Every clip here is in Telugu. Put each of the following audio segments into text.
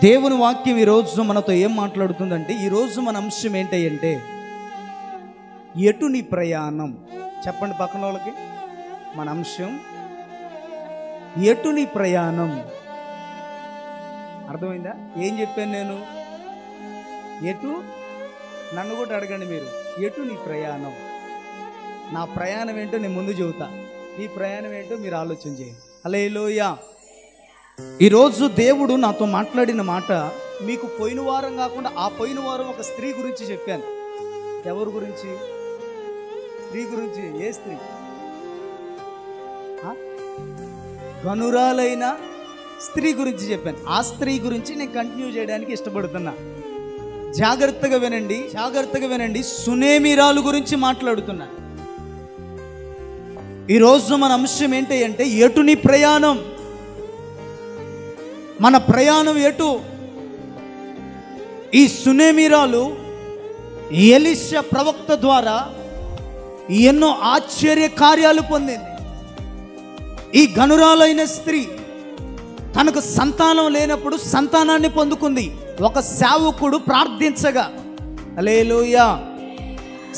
దేవుని వాక్యం ఈరోజు మనతో ఏం మాట్లాడుతుందంటే, ఈరోజు మన అంశం ఏంటంటే ఎటు నీ ప్రయాణం. చెప్పండి పక్కన వాళ్ళకి, మన అంశం ఎటు నీ ప్రయాణం. అర్థమైందా? ఏం చెప్పాను నేను? ఎటు, నన్ను కూడా అడగండి మీరు, ఎటు నీ ప్రయాణం. నా ప్రయాణం ఏంటో నేను ముందు చెబుతా, ఈ ప్రయాణం ఏంటో మీరు ఆలోచన చేయండి. హల్లెలూయా. ఈరోజు దేవుడు నాతో మాట్లాడిన మాట, మీకు పోయిన వారం కాకుండా ఆ పోయిన వారం ఒక స్త్రీ గురించి చెప్పాను. ఎవరి గురించి? స్త్రీ గురించి. ఏ స్త్రీ? గనురాలైన స్త్రీ గురించి చెప్పాను. ఆ స్త్రీ గురించి నేను కంటిన్యూ చేయడానికి ఇష్టపడుతున్నా. జాగ్రత్తగా వినండి, జాగ్రత్తగా వినండి. సునేమిరాలు గురించి మాట్లాడుతున్నా. ఈరోజు మన అంశం ఏంటి అంటే, ఎటు నీ ప్రయాణం. మన ప్రయాణం ఎటు? ఈ సునేమిరాలు ఎలీషా ప్రవక్త ద్వారా ఎన్నో ఆశ్చర్య కార్యాలు పొందింది. ఈ గనురాలైన స్త్రీ తనకు సంతానం లేనప్పుడు సంతానాన్ని పొందుకుంది. ఒక సేవకుడు ప్రార్థించగా, హల్లెలూయా,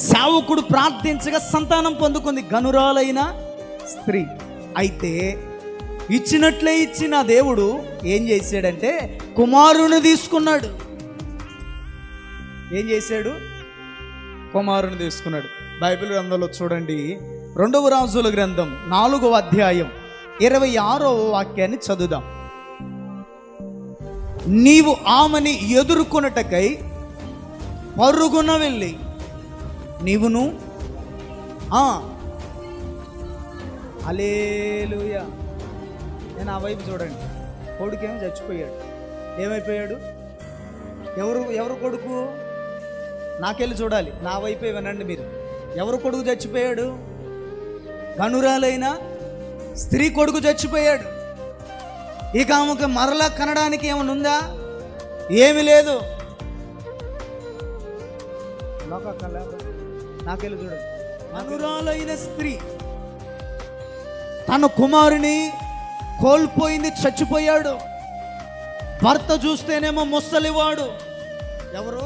సేవకుడు ప్రార్థించగా సంతానం పొందుకుంది గనురాలైన స్త్రీ. అయితే ఇచ్చినట్లే ఇచ్చిన దేవుడు ఏం చేశాడంటే, కుమారుని తీసుకున్నాడు. ఏం చేశాడు? కుమారుని తీసుకున్నాడు. బైబిల్ గ్రంథంలో చూడండి, 2వ రాజుల గ్రంథం 4వ అధ్యాయం 26వ వాక్యాన్ని చదువుదాం. నీవు ఆమెని ఎదుర్కొనుటకై పరుగున వెళ్ళి నీవును హల్లెలూయా. నేను ఆ వైపు చూడండి. కొడుకేమో చచ్చిపోయాడు. ఏమైపోయాడు? ఎవరు కొడుకు? నాకెళ్ళి చూడాలి, నా వైపే వినండి మీరు. ఎవరు కొడుకు చచ్చిపోయాడు? గనురాలైన స్త్రీ కొడుకు చచ్చిపోయాడు. ఇక ఆమెకు మరలా కనడానికి ఏమైనా ఉందా? ఏమి లేదు. నాకెళ్ళి చూడండి. గనురాలైన స్త్రీ తన కుమారుని కోల్పోయింది, చచ్చిపోయాడు. భర్త చూస్తేనేమో ముసలివాడు. ఎవరు?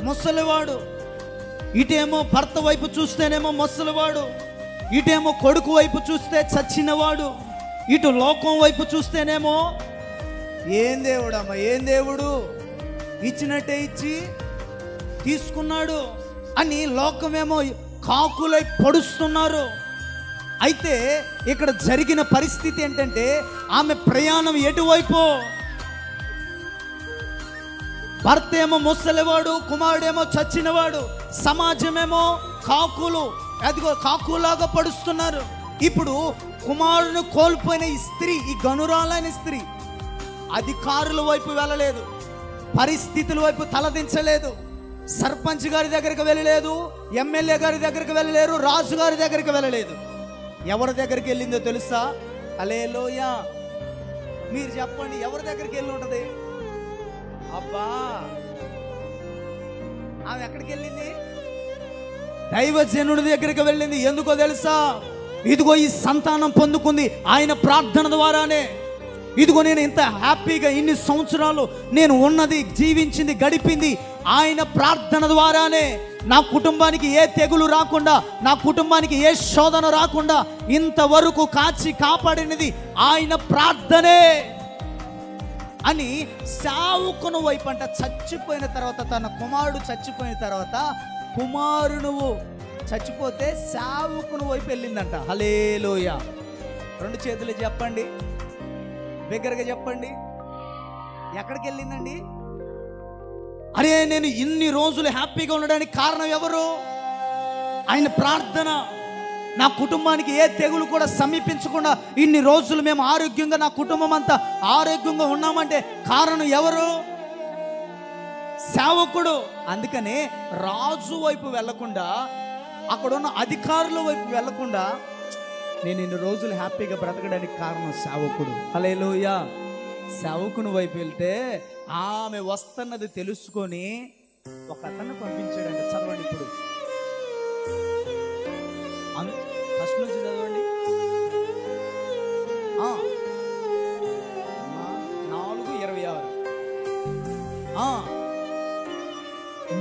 ముసలివాడు. ఇటేమో భర్త వైపు చూస్తేనేమో ముసలివాడు, ఇటేమో కొడుకు వైపు చూస్తే చచ్చినవాడు, ఇటు లోకం వైపు చూస్తేనేమో ఏం దేవుడమ్మా, ఏం దేవుడు, ఇచ్చినట్టే ఇచ్చి తీసుకున్నాడు అని లోకమేమో కాకులై పొడుస్తున్నారు. అయితే ఇక్కడ జరిగిన పరిస్థితి ఏంటంటే, ఆమె ప్రయాణం ఎటువైపు? భర్త ఏమో ముసలివాడు, కుమారుడేమో చచ్చినవాడు, సమాజమేమో కాకులు, అదిగో కాకులాగా పడుస్తున్నారు. ఇప్పుడు కుమారుని కోల్పోయిన ఈ స్త్రీ, ఈ గనురాలైన స్త్రీ అధికారుల వైపు వెళ్ళలేదు, పరిస్థితుల వైపు తలదించలేదు, సర్పంచ్ గారి దగ్గరికి వెళ్ళలేదు, ఎమ్మెల్యే గారి దగ్గరికి వెళ్ళలేరు, రాజు గారి దగ్గరికి వెళ్ళలేదు. ఎవరి దగ్గరికి వెళ్ళిందో తెలుసా? హల్లెలూయా. మీరు చెప్పండి, ఎవరి దగ్గరికి వెళ్ళి ఉంటుంది? అబ్బా, ఆమె ఎక్కడికి వెళ్ళింది? దైవజనుడి దగ్గరికి వెళ్ళింది. ఎందుకో తెలుసా? ఇదిగో ఈ సంతానం పొందుకుంది ఆయన ప్రార్థన ద్వారానే. ఇదిగో నేను ఇంత హ్యాపీగా ఇన్ని సంవత్సరాలు నేను ఉన్నది, జీవించింది, గడిపింది ఆయన ప్రార్థన ద్వారానే. నా కుటుంబానికి ఏ తెగులు రాకుండా, నా కుటుంబానికి ఏ శోధన రాకుండా ఇంతవరకు కాచి కాపాడినది ఆయన ప్రార్థనే అని సేవకుని వైపు అంట. చచ్చిపోయిన తర్వాత, తన కుమారుడు చచ్చిపోయిన తర్వాత, కుమారుడు చచ్చిపోతే సేవకుని వైపు వెళ్ళిందంట. హల్లెలూయా. 2 చేతులు చెప్పండి, దగ్గరగా చెప్పండి. ఎక్కడికి వెళ్ళిందండి? అరే, నేను ఇన్ని రోజులు హ్యాపీగా ఉండడానికి కారణం ఎవరు? ఆయన ప్రార్థన. నా కుటుంబానికి ఏ తెగులు కూడా సమీపించకుండా ఇన్ని రోజులు మేము ఆరోగ్యంగా, నా కుటుంబం అంతా ఆరోగ్యంగా ఉన్నామంటే కారణం ఎవరు? సేవకుడు. అందుకనే రాజు వైపు వెళ్లకుండా, అక్కడున్న అధికారుల వైపు వెళ్లకుండా, నేను ఇన్ని రోజులు హ్యాపీగా బ్రతకడానికి కారణం సేవకుడు. హల్లెలూయా. సేవకుని వైపు వెళ్తే ఆమె వస్తున్నది తెలుసుకొని ఒక అతన్ని పంపించాడంట. చదవండి ఇప్పుడు, ఫస్ట్ నుంచి చదవండి. 4:20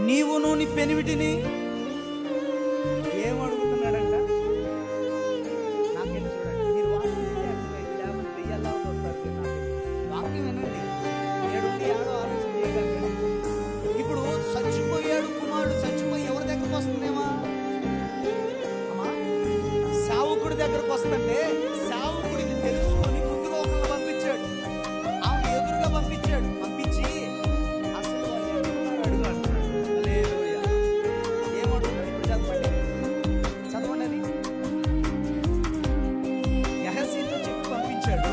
నీవును నీ పెనిమిటిని ఏం అడుగుతున్నాడంట? నాకేంటి చూడండి, మీరు వాక్యం వినండి, ఏడో ఆలోచన చేయగలరు. ఇప్పుడు చచ్చిపోయాడు కుమారుడు, చచ్చిపోయి ఎవరి దగ్గరకు వస్తుందేమా? సేవకుడి దగ్గరకు వస్తుంటే సేవకుడికి తెలుసుకొని ముందుగా ఒకరిని పంపించాడు, ఆమె ఎదురుగా పంపించాడు. పంపించి అసలు వాళ్ళు ఎక్కడున్నారు అడుగు అంటున్నాడు. హల్లెలూయా. ఏమడుగుతాడు? ఇప్పుడు చదవండి అది. గెహజీతో చెప్పి పంపించాడు.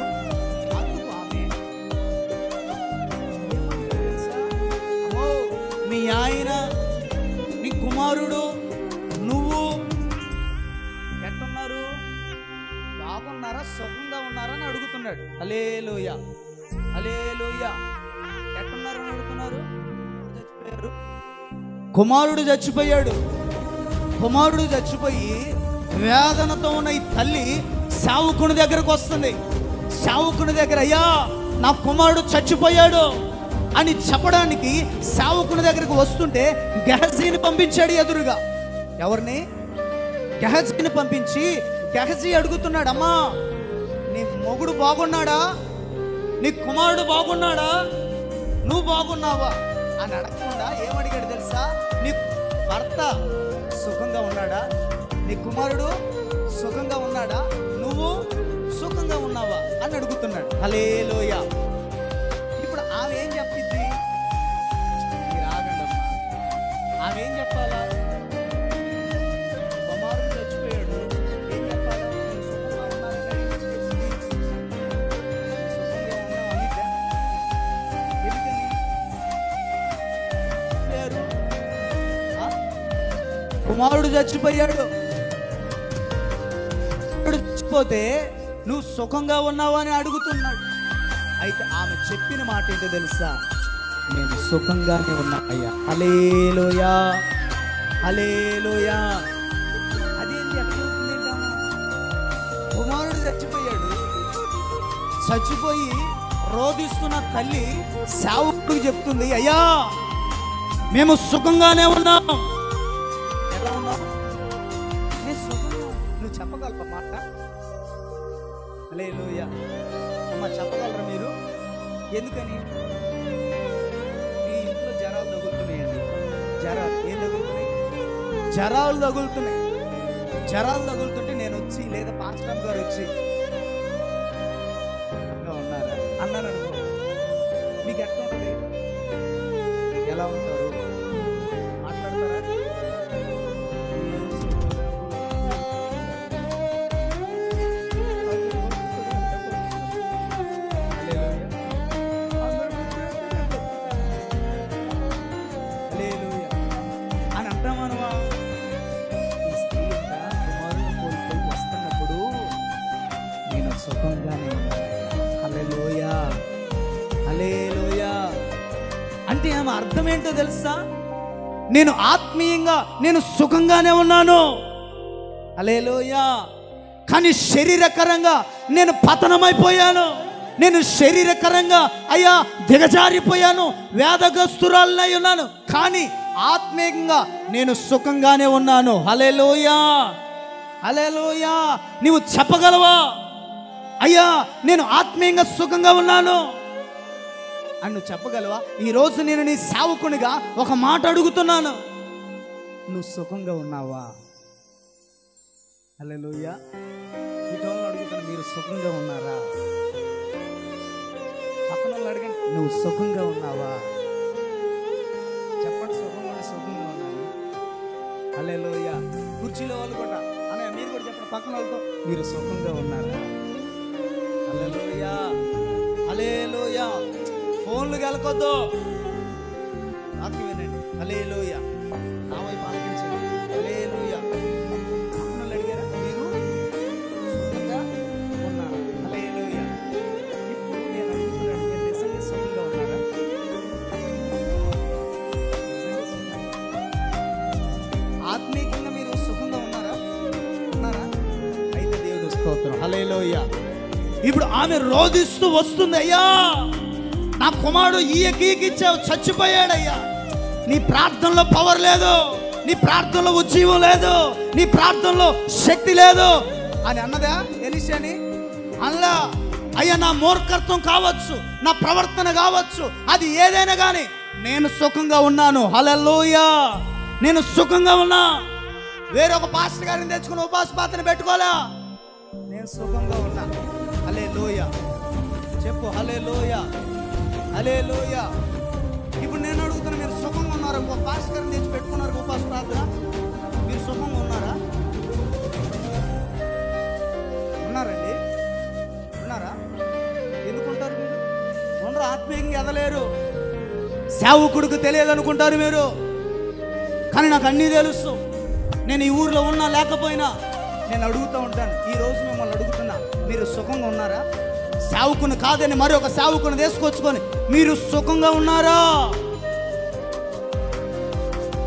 అందుకు ఆమె ఏమంటాడు తెలుసా? అమ్మో, మీ ఆయన, నీ కుమారుడు, నువ్వు ఎట్టున్నారు? బాగున్నారా, సుఖంగా ఉన్నారా అని అడుగుతున్నాడు. హల్లెలూయా, హల్లెలూయా. ఎట్టున్నారని అడుగుతున్నారు? చచ్చిపోయారు, కుమారుడు చచ్చిపోయాడు. కుమారుడు చచ్చిపోయి వేదనతో ఉన్న ఈ తల్లి సేవకుని దగ్గరకు వస్తుంది. సేవకుని దగ్గర, అయ్యా నా కుమారుడు చచ్చిపోయాడు అని చెప్పడానికి సేవకుని దగ్గరకు వస్తుంటే గెహజీని పంపించాడు ఎదురుగా. ఎవరిని? గెహజీని పంపించి గెహజీ అడుగుతున్నాడు, అమ్మా నీ మొగుడు బాగున్నాడా, నీ కుమారుడు బాగున్నాడా, నువ్వు బాగున్నావా అని అడగకుండా ఏమడిగాడు తెలుసా? నీ భర్త సుఖంగా ఉన్నాడా, నీ కుమారుడు సుఖంగా ఉన్నాడా, నువ్వు సుఖంగా ఉన్నావా అని అడుగుతున్నాడు. హల్లెలూయా. ఇప్పుడు ఆమె ఏం చెప్పింది? మీరు ఆగండి అమ్మా. ఆమె ఏం చెప్పాలా? కుమారుడు చచ్చిపోయాడు, ఏం చెప్పాలా? నేను సుఖంగా ఉన్నానని సుఖంగా ఉన్నావు అనిద్దా? ఎందుకని లేరు? కుమారుడు చచ్చిపోయాడు, చచ్చిపోతే నువ్వు సుఖంగా ఉన్నావు అని అడుగుతున్నాడు. అయితే ఆమె చెప్పిన మాట ఏంటో తెలుసా? నేను సుఖంగానే ఉన్నా అయ్యా. హల్లెలూయా, హల్లెలూయా. అదేంటి ఎట్లవుతుందేంటమ్మా? కుమారుడు చచ్చిపోయాడు, చచ్చిపోయి రోధిస్తున్న తల్లి సేవకుడికి చెప్తుంది, అయ్యా మేము సుఖంగానే ఉన్నాం. ఎలా ఉన్నావు? నేను సుఖంగా. నువ్వు చెప్పగలవా మాట? హల్లెలూయా. అమ్మ చెప్పగలరా మీరు? ఎందుకని? మీ ఇంట్లో జ్వరాలు తగులుతున్నాయండి. జ్వరాలు ఏం తగులుతున్నాయి? జ్వరాలు తగులుతున్నాయి. జ్వరాలు తగులుతుంటే నేను వచ్చి లేదా పాస్టర్ గారు వచ్చి ఉన్నారా అన్నాను అనుకో, మీకు ఎట్లా ఉంటుంది? ఎలా ఉంటారు? మాట్లాడతారా? అని అంటామనవా? ఈ స్త్రీ యొక్క కుమారుని కోల్పోయి వస్తున్నప్పుడు నేను సుఖంగానే ఉన్నాను. హల్లెలూయా, హల్లెలూయా. అంటే ఆమె అర్థం ఏంటో తెలుసా? నేను ఆత్మీయంగా నేను సుఖంగానే ఉన్నాను. హల్లెలూయా. కానీ శరీరకరంగా నేను పతనమైపోయాను. నేను శరీరకరంగా అయ్యా దిగజారిపోయాను, వేదగ్రస్తురాలనై ఉన్నాను. కానీ ఆత్మీయంగా నేను సుఖంగానే ఉన్నాను. హల్లెలూయా, హల్లెలూయా. నీవు చెప్పగలవా? అయ్యా నేను ఆత్మీయంగా సుఖంగా ఉన్నాను అని నువ్వు చెప్పగలవా? ఈరోజు నేను నీ సేవకునిగా ఒక మాట అడుగుతున్నాను, నువ్వు సుఖంగా ఉన్నావా? హల్లెలూయా. ఈ టోన్లో అడుగుతాను, మీరు సుఖంగా ఉన్నారా? పక్కన వాళ్ళు అడగండి, నువ్వు సుఖంగా ఉన్నావా? చెప్పండి, సుఖంగా ఉన్నాను. హల్లెలూయా. కుర్చీలో వాళ్ళు కూడా అన్నయ్య మీరు కూడా చెప్పండి, పక్కన వాళ్ళతో మీరు సుఖంగా ఉన్నారా? హల్లెలూయా, హల్లెలూయా. ఫోన్లు కలకొద్దు, నాకు వినండి. హల్లెలూయా. నా వైపు ఆలకించండి. హల్లెలూయా. పక్కన వాళ్ళు అడిగారా? మీరు సుఖంగా ఉన్నారా? హల్లెలూయా. ఇప్పుడు నేను అడుగుతున్నాను, మీరు నిజంగా సుఖంగా ఉన్నారా? ఆత్మీయంగా మీరు సుఖంగా ఉన్నారా? ఉన్నారా? అయితే దేవుడు స్తోత్రం. హల్లెలూయా. ఇప్పుడు ఆమె రోధిస్తూ వస్తుంది, అయ్యా నా కుమారుడు ఈయకిచ్చావు, చచ్చిపోయాడయ్యా. నీ ప్రార్థనలో పవర్ లేదు, నీ ప్రార్థనలో ఉజ్జీవం లేదు, నీ ప్రార్థనలో శక్తి లేదు అని అన్నదా ఎలీషాని? అలా అయ్యా నా మూర్ఖత్వం కావచ్చు, నా ప్రవర్తన కావచ్చు, అది ఏదైనా కానీ నేను సుఖంగా ఉన్నాను. హల్లెలూయా, నేను సుఖంగా ఉన్నా. వేరొక పాస్టర్ గారిని తెచ్చుకుని ఉపవాస ప్రార్థన పెట్టుకోలే, నేను సుఖంగా ఉన్నా. హల్లెలూయా చెప్పు, హల్లెలూయా హల్లెలూయా. ఇప్పుడు నేను అడుగుతున్నా, మీరు సుఖంగా ఉన్నారా? ఇంకో పాస్టర్ గారిని తెచ్చి పెట్టుకున్నారు ఉపవాస ప్రార్థన, మీరు సుఖంగా ఉన్నారా? ఉన్నారండి? ఉన్నారా? ఎందుకుంటారు మీరు? ఉండరు, ఆత్మీయంగా ఎదలేరు. సేవకుడికి తెలియదు అనుకుంటారు మీరు, కానీ నాకు అన్నీ తెలుసు. నేను ఈ ఊర్లో ఉన్నా లేకపోయినా నేను అడుగుతూ ఉంటాను. ఈరోజు మిమ్మల్ని అడుగుతున్నా, మీరు సుఖంగా ఉన్నారా? సేవకుని కాదని మరొక సేవకుని తీసుకొచ్చుకొని మీరు సుఖంగా ఉన్నారా?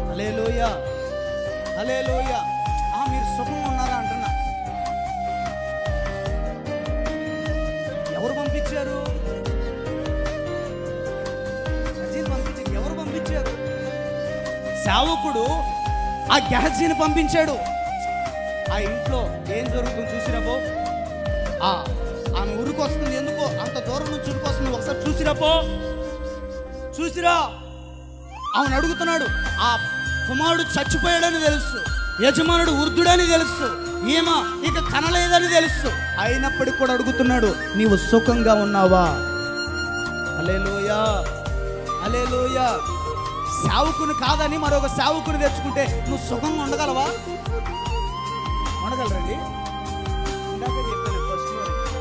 హల్లెలూయా హల్లెలూయా. మీరు సుఖంగా ఉన్నారా అంటున్నా. ఎవరు పంపించారు? ఎవరు పంపించారు? సేవకుడు ఆ గెహజీని పంపించాడు. ఆ ఇంట్లో ఏం జరుగుతుంది చూసిరాపో, ఆమె ఉరికి వస్తుంది, ఎందుకో అంత దూరం నుంచి ఉరికి వస్తుంది, ఒకసారి చూసిరాపో, చూసిరా. ఆమెను అడుగుతున్నాడు. ఆ కుమారుడు చచ్చిపోయాడని తెలుసు, యజమానుడు వృద్ధుడని తెలుసు, ఈమె ఇక కనలేదని తెలుసు, అయినప్పటికీ కూడా అడుగుతున్నాడు, నీవు సుఖంగా ఉన్నావా? హల్లెలూయా హల్లెలూయా. సేవకుని కాదని మరొక సేవకుని తెచ్చుకుంటే నువ్వు సుఖంగా ఉండగలవా? ఉండగలరండి? ఇందాక చెప్పాను ఫస్ట్,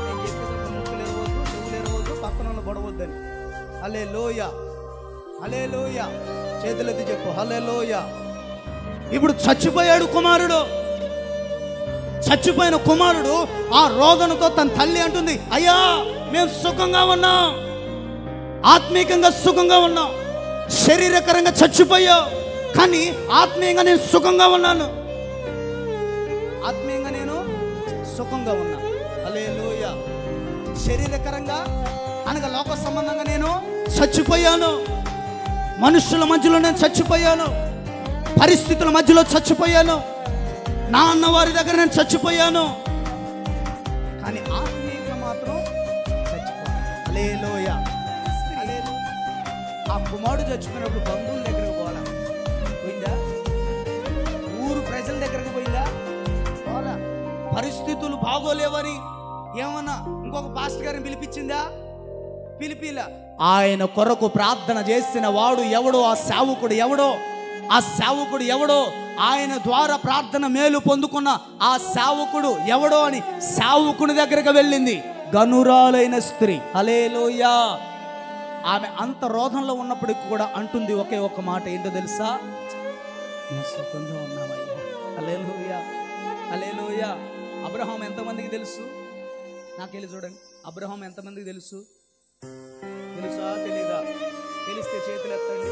నేను చెప్పేటప్పుడు ముక్కులు ఎరవద్దు, చెవులు ఎరవద్దు, పక్కన వాళ్ళు గొడవద్దని. హల్లెలూయా హల్లెలూయా. చేతులెత్తి చెప్పు, హల్లెలూయా. ఇప్పుడు చచ్చిపోయాడు కుమారుడు. చచ్చిపోయిన కుమారుడు ఆ రోదనతో తన తల్లి అంటుంది, అయ్యా మేము సుఖంగా ఉన్నాం, ఆత్మీయంగా సుఖంగా ఉన్నాం, శరీరకరంగా చచ్చిపోయావు, కానీ ఆత్మీయంగా నేను సుఖంగా ఉన్నాను. ఆత్మీయంగా నేను సుఖంగా ఉన్నా. హల్లెలూయా. శరీరకరంగా అనగా లోక సంబంధంగా నేను చచ్చిపోయాను, మనుషుల మధ్యలో నేను చచ్చిపోయాను, పరిస్థితుల మధ్యలో చచ్చిపోయాను, నా అన్నవారి దగ్గర నేను చచ్చిపోయాను, కానీ ఆత్మీయంగా మాత్రం చచ్చిపోయాను. హల్లెలూయా. ఆ కుమారుడు చచ్చిపోయినప్పుడు బంధువుల దగ్గరకు పోలా, పోయిందా? ఊరు ప్రజల దగ్గరకు పోయిందా? పోలా. పరిస్థితులు బాగోలేవని ఏమన్నా ఇంకొక పాస్టర్ గారిని పిలిపించిందా? పిలిపిలా. ఆయన కొరకు ప్రార్థన చేసిన వాడు ఎవడో, ఆ సేవకుడు ఎవడో, ఆ సేవకుడు ఎవడో, ఆయన ద్వారా ప్రార్థన మేలు పొందుకున్న ఆ సేవకుడు ఎవడో అని సేవకుని దగ్గరకు వెళ్ళింది గనురాలైన స్త్రీ. హల్లెలూయా. ఆమె అంత రోధంలో ఉన్నప్పటికి కూడా అంటుంది ఒకే ఒక మాట, ఏంటో తెలుసా? నేను సుఖంగా ఉన్నామయ్యా. హల్లెలూయా హల్లెలూయా. అబ్రహాం ఎంతమందికి తెలుసు? నాకు వెళ్ళి చూడండి, అబ్రహాం ఎంతమందికి తెలుసు? తెలుసా తెలీదా? తెలిస్తే చేతులు ఎత్తండి.